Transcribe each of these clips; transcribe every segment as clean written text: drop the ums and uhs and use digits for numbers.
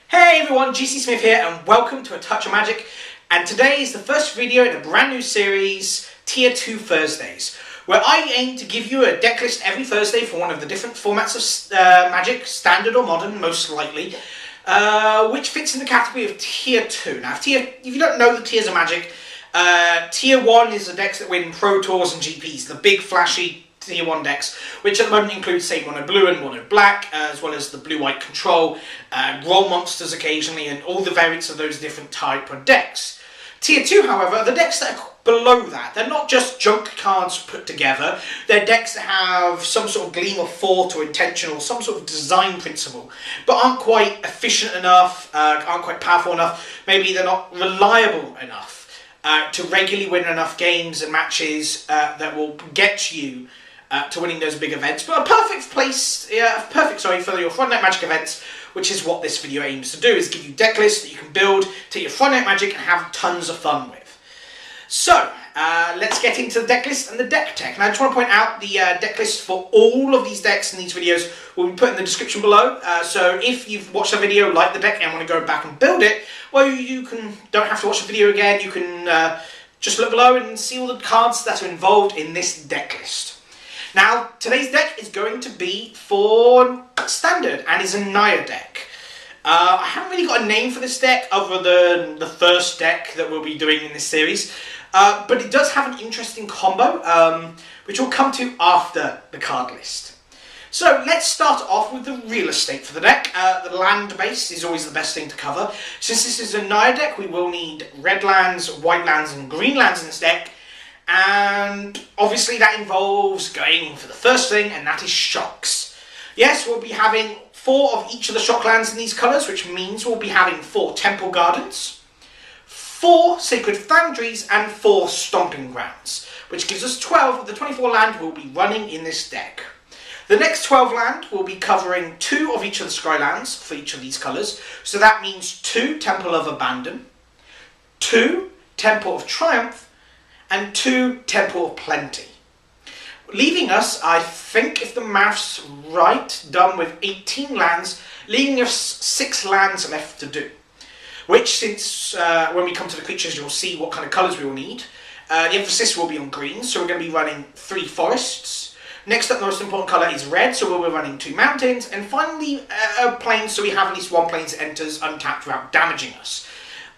Hey everyone, GC Smith here and welcome to A Touch of Magic, and today is the first video in a brand new series, Tier 2 Thursdays, where I aim to give you a deck list every Thursday for one of the different formats of Magic, standard or modern most likely, which fits in the category of Tier 2. Now if you don't know the tiers of Magic, Tier 1 is the decks that win Pro Tours and GPs, the big flashy Tier 1 decks, which at the moment include, say, mono blue and mono black, as well as the blue-white control, roll monsters occasionally, and all the variants of those different type of decks. Tier 2, however, are the decks that are below that. They're not just junk cards put together, they're decks that have some sort of gleam of thought or intention or some sort of design principle, but aren't quite efficient enough, aren't quite powerful enough, maybe they're not reliable enough to regularly win enough games and matches that will get you to winning those big events, but a perfect for your Friday Night Magic events, which is what this video aims to do, is give you deck lists that you can build to your Friday Night Magic and have tons of fun with. So, let's get into the deck list and the deck tech. And I just want to point out the deck list for all of these decks in these videos will be put in the description below. So if you've watched the video, like the deck, and want to go back and build it, well, don't have to watch the video again. You can just look below and see all the cards that are involved in this deck list. Now, today's deck is going to be for standard and is a Naya Deck. I haven't really got a name for this deck other than the first deck that we'll be doing in this series, but it does have an interesting combo, which we'll come to after the card list. So let's start off with the real estate for the deck. The land base is always the best thing to cover. Since this is a Naya Deck, we will need red lands, white lands and green lands in this deck. And obviously that involves going for the first thing, and that is shocks. Yes, we'll be having 4 of each of the shock lands in these colours, which means we'll be having 4 Temple Gardens, 4 Sacred Foundries, and 4 Stomping Grounds, which gives us 12 of the 24 land we'll be running in this deck. The next 12 land will be covering 2 of each of the Skylands for each of these colours, so that means 2 Temple of Abandon, 2 Temple of Triumph, and 2 Temple of Plenty. Leaving us, I think if the math's right, done with 18 lands, leaving us 6 lands left to do. Which, since when we come to the creatures, you'll see what kind of colours we will need. The emphasis will be on green, so we're going to be running 3 forests. Next up, the most important colour is red, so we'll be running 2 mountains. And finally, a plains, so we have at least 1 plains that enters untapped without damaging us.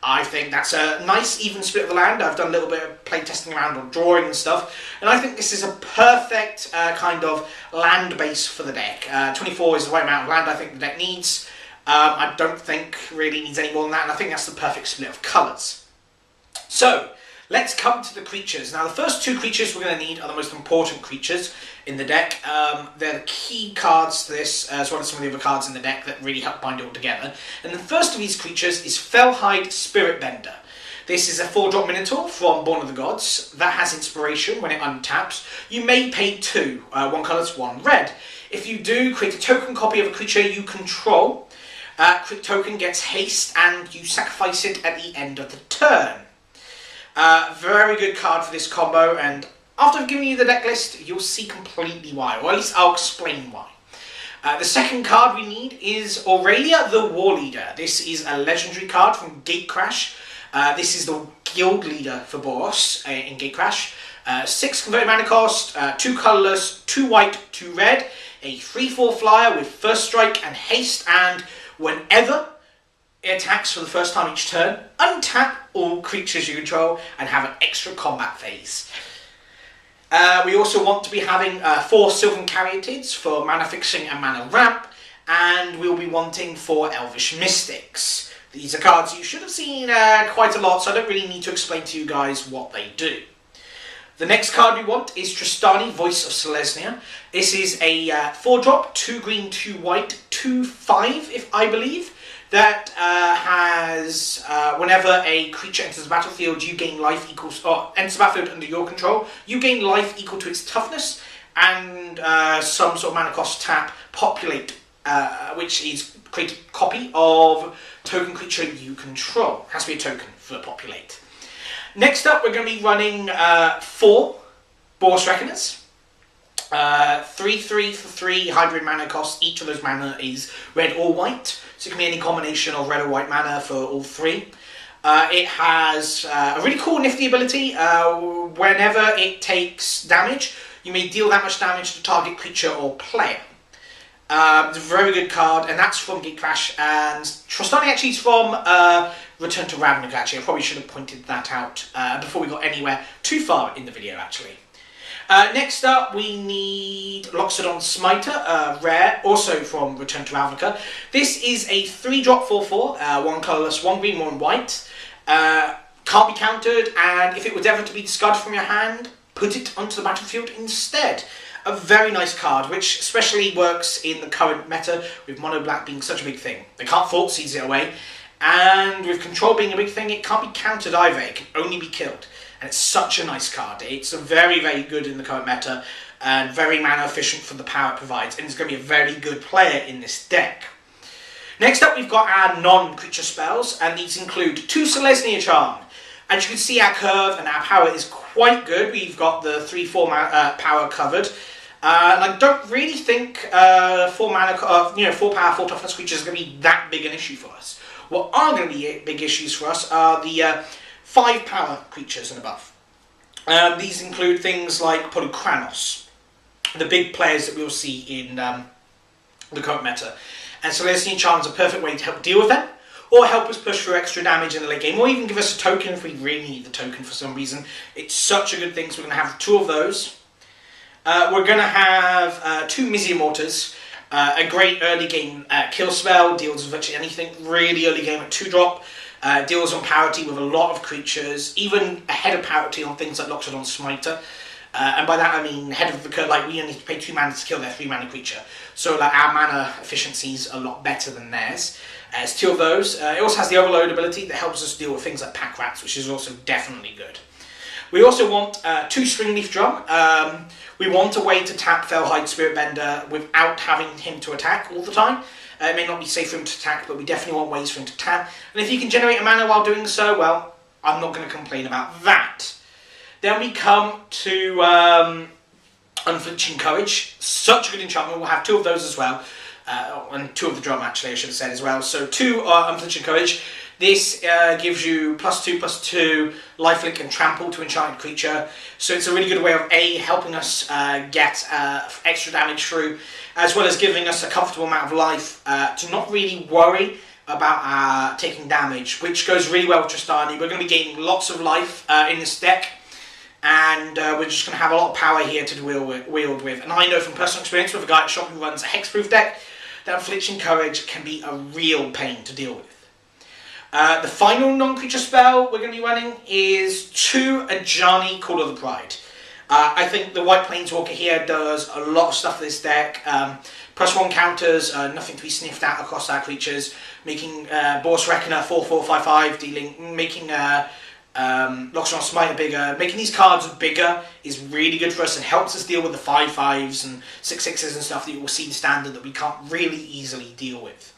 I think that's a nice even split of the land. I've done a little bit of play testing around on drawing and stuff, and I think this is a perfect kind of land base for the deck. 24 is the right amount of land I think the deck needs. I don't think really needs any more than that, and I think that's the perfect split of colours. So, let's come to the creatures. Now, the first 2 creatures we're going to need are the most important creatures in the deck. They're the key cards to this, as well as some of the other cards in the deck that really help bind it all together. And the first of these creatures is Felhide Spiritebinder. This is a 4-drop Minotaur from Born of the Gods that has inspiration when it untaps. You may pay 2, 1 colour, 1 red. If you do, create a token copy of a creature you control. Token gets haste and you sacrifice it at the end of the turn. Very good card for this combo, and after I've given you the deck list, you'll see completely why, or at least I'll explain why. The second card we need is Aurealia the Warleader. This is a legendary card from Gatecrash. This is the guild leader for Boros in Gatecrash. 6 converted mana cost, 2 colourless, 2 white, 2 red, a 3/4 flyer with first strike and haste, and whenever it attacks for the first time each turn, untap all creatures you control and have an extra combat phase. We also want to be having 4 Sylvan Caryatids for mana fixing and mana ramp, and we'll be wanting 4 Elvish Mystics. These are cards you should have seen quite a lot, so I don't really need to explain to you guys what they do. The next card we want is Trostani, Voice of Selesnya. This is a 4-drop, 2 green, 2 white, 2/5 if I believe, that has, whenever a creature enters the battlefield, you gain life equals, or enters the battlefield under your control, you gain life equal to its toughness, and some sort of mana cost tap, populate, which is create a copy of token creature you control. Has to be a token for populate. Next up, we're going to be running 4 Boros Reckoners. 3/3 for 3 hybrid mana costs. Each of those mana is red or white, so it can be any combination of red or white mana for all 3. It has a really cool nifty ability. Whenever it takes damage, you may deal that much damage to target creature or player. It's a very good card, and that's from Gatecrash, and Trostani actually is from Return to Ravnica. Actually, I probably should have pointed that out before we got anywhere too far in the video, actually. Next up, we need Loxodon Smiter, rare, also from Return to Ravnica. This is a 3-drop 4/4, 1 colourless, 1 green, 1 white. Can't be countered, and if it was ever to be discarded from your hand, put it onto the battlefield instead. A very nice card, which especially works in the current meta, with mono black being such a big thing. They can't Thought Seize it away, and with control being a big thing, it can't be countered either. It can only be killed. And it's such a nice card. It's very, very good in the current meta, and very mana efficient for the power it provides, and it's going to be a very good player in this deck. Next up, we've got our non-creature spells, and these include 2 Selesnya Charm. As you can see, our curve and our power is quite good. We've got the 3/4 power covered. And I don't really think 4 power, 4 toughness creatures are going to be that big an issue for us. What are going to be big issues for us are the 5 power creatures and above. These include things like Polychronos, the big players that we'll see in the current meta. And Selesnya Charm is a perfect way to help deal with them, or help us push through extra damage in the late game, or even give us a token if we really need the token for some reason. It's such a good thing, so we're going to have 2 of those. We're going to have 2 Mizzium Mortars, a great early game kill spell, deals virtually anything, really early game at 2-drop, deals on parity with a lot of creatures, even ahead of parity on things like Loxodon Smiter. And by that I mean ahead of the curve, like we only need to pay 2 mana to kill their 3 mana creature. So like our mana efficiency is a lot better than theirs. It's 2 of those. It also has the Overload ability that helps us deal with things like Pack Rats, which is also definitely good. We also want 2 Springleaf Drum. We want a way to tap Felhide Spiritebinder without having him to attack all the time. It may not be safe for him to attack, but we definitely want ways for him to tap. And if you can generate a mana while doing so, well, I'm not going to complain about that. Then we come to Unflinching Courage. Such a good enchantment. We'll have 2 of those as well. And 2 of the drum, actually, I should have said as well. So 2 Unflinching Courage. This gives you +2/+2 lifelink and trample to enchanted creature. So it's a really good way of helping us get extra damage through, as well as giving us a comfortable amount of life to not really worry about taking damage, which goes really well with Trostani. We're going to be gaining lots of life in this deck, and we're just going to have a lot of power here to wield with. And I know from personal experience with a guy at shop who runs a hexproof deck that Unflinching Courage can be a real pain to deal with. The final non-creature spell we're going to be running is 2 Ajani, Call of the Pride. I think the White Planeswalker here does a lot of stuff for this deck. +1 counters, nothing to be sniffed at across our creatures, making Boros Reckoner 4/4/5/5, making Loxodon Smiter bigger. Making these cards bigger is really good for us and helps us deal with the 5/5s and 6/6s and stuff that you will see in standard that we can't really easily deal with.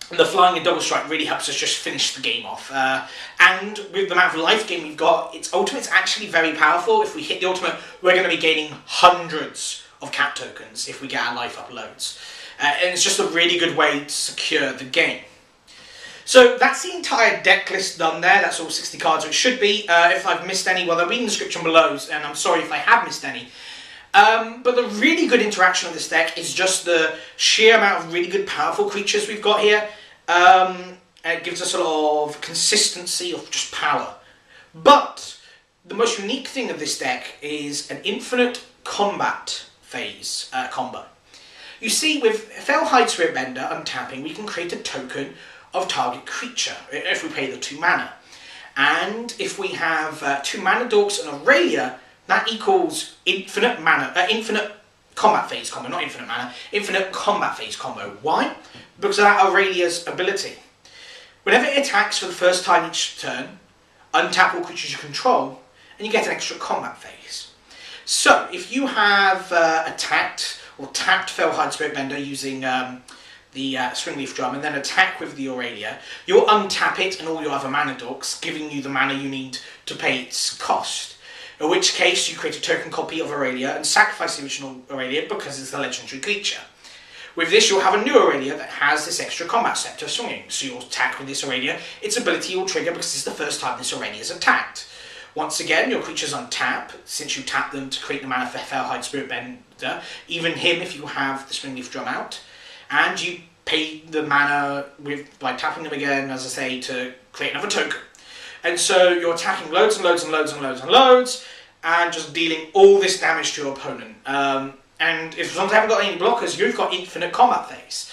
The flying and double strike really helps us just finish the game off. And with the amount of life gain we've got, its ultimate's actually very powerful. If we hit the ultimate, we're going to be gaining hundreds of cap tokens if we get our life up loads. And it's just a really good way to secure the game. So that's the entire deck list done there. That's all 60 cards, which should be. If I've missed any, well, they'll be in the description below, and I'm sorry if I have missed any. But the really good interaction of this deck is just the sheer amount of really good powerful creatures we've got here. And it gives us a lot of consistency of just power. But the most unique thing of this deck is an infinite combat phase combo. You see, with Felhide Spiritebinder untapping, we can create a token of target creature if we pay the 2 mana. And if we have 2 mana dorks and Aurealia, that equals infinite combat phase combo, not infinite mana, infinite combat phase combo. Why? Because of that Aurelia's ability. Whenever it attacks for the first time each turn, untap all creatures you control, and you get an extra combat phase. So, if you have attacked or tapped Felhide Spiritebinder using the Springleaf Drum and then attack with the Aurealia, you'll untap it and all your other mana dorks, giving you the mana you need to pay its cost. in which case you create a token copy of Aurealia and sacrifice the original Aurealia because it's the legendary creature. With this, you'll have a new Aurealia that has this extra combat scepter swinging, so you'll attack with this Aurealia. Its ability will trigger because it's the first time this Aurealia is attacked. Once again, your creatures untap, since you tap them to create the mana for Felhide Spiritebinder, even him if you have the Springleaf Drum out, and you pay the mana by tapping them again, as I say, to create another token. And so you're attacking loads and loads and loads and loads and loads, and just dealing all this damage to your opponent. And as long as you haven't got any blockers, you've got infinite combat phase.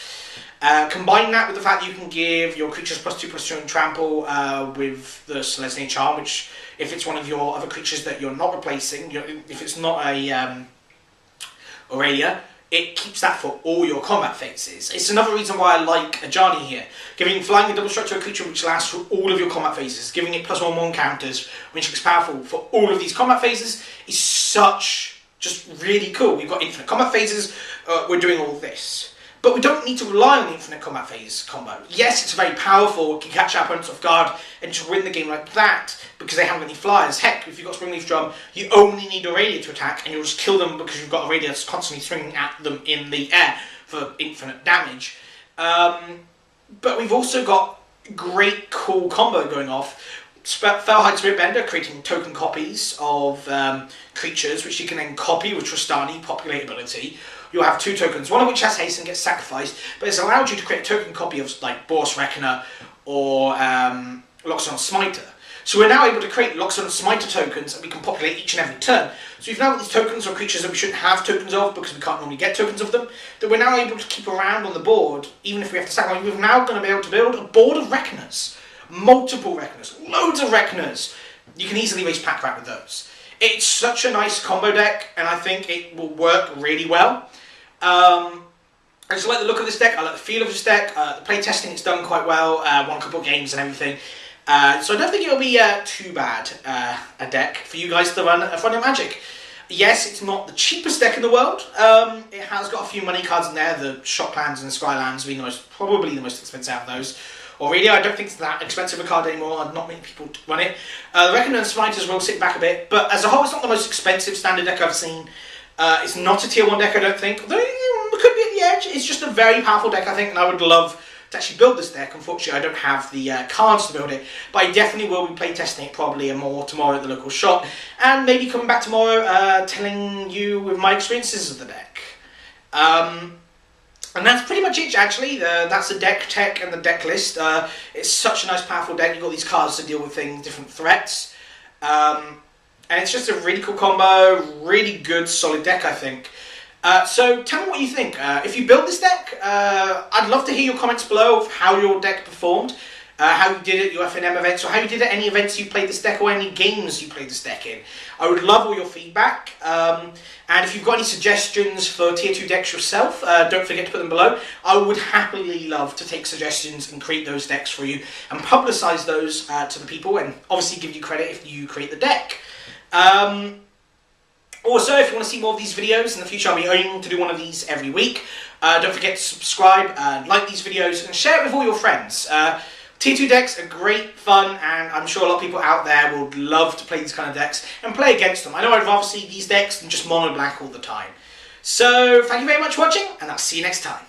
Combine that with the fact that you can give your creatures +2/+2 and trample with the Selesnya Charm, which, if it's one of your other creatures that you're not replacing, if it's not a Aurealia, it keeps that for all your combat phases. It's another reason why I like Ajani here. Giving flying a double strike to a creature which lasts for all of your combat phases, giving it +1/+1 counters, which is powerful for all of these combat phases, is just really cool. We've got infinite combat phases, we're doing all this. But we don't need to rely on the infinite combat phase combo. Yes, it's very powerful, it can catch our opponents off guard and just win the game like that because they haven't got any flyers. Heck, if you've got Springleaf Drum, you only need Aurealia to attack and you'll just kill them because you've got Aurealia that's constantly swinging at them in the air for infinite damage. But we've also got great cool combo going off. Felhide Spiritebinder, creating token copies of creatures which you can then copy with Trostani, populate ability. You'll have 2 tokens, one of which has haste and gets sacrificed, but it's allowed you to create a token copy of like Boros Reckoner or Loxodon Smiter. So we're now able to create Loxodon Smiter tokens and we can populate each and every turn. So we've now got these tokens or creatures that we shouldn't have tokens of because we can't normally get tokens of them, that we're now able to keep around on the board, even if we have to sacrifice. We're now going to be able to build a board of Reckoners. Multiple Reckoners, loads of Reckoners. You can easily raise pack rat with those. It's such a nice combo deck, and I think it will work really well. I just like the look of this deck, I like the feel of this deck, the play testing it's done quite well, won a couple of games and everything. So I don't think it'll be too bad a deck for you guys to run your Magic. Yes, it's not the cheapest deck in the world. It has got a few money cards in there, the Shocklands and Skylands being probably the most expensive out of those. Aurealia, I don't think it's that expensive a card anymore, not many people run it. The Reckoner and Smiters will sit back a bit, but as a whole it's not the most expensive standard deck I've seen. It's not a tier 1 deck, I don't think, although it could be at the edge. It's just a very powerful deck, I think, and I would love to actually build this deck. Unfortunately, I don't have the cards to build it, but I definitely will be playtesting it probably more tomorrow at the local shop, and maybe coming back tomorrow telling you with my experiences of the deck. And that's pretty much it, actually. That's the deck tech and the deck list. It's such a nice, powerful deck. You've got these cards to deal with things, different threats. And it's just a really cool combo, really good, solid deck, I think. So tell me what you think. If you build this deck, I'd love to hear your comments below of how your deck performed, how you did it at your FNM events, or how you did it at any events you played this deck, or any games you played this deck in. I would love all your feedback. And if you've got any suggestions for tier 2 decks yourself, don't forget to put them below. I would happily love to take suggestions and create those decks for you and publicise those to the people, and obviously give you credit if you create the deck. Also, if you want to see more of these videos in the future, I'll be aiming to do one of these every week. Don't forget to subscribe, like these videos, and share it with all your friends. Tier 2 decks are great fun, and I'm sure a lot of people out there would love to play these kind of decks and play against them. I know I'd rather see these decks than just mono black all the time. So, thank you very much for watching, and I'll see you next time.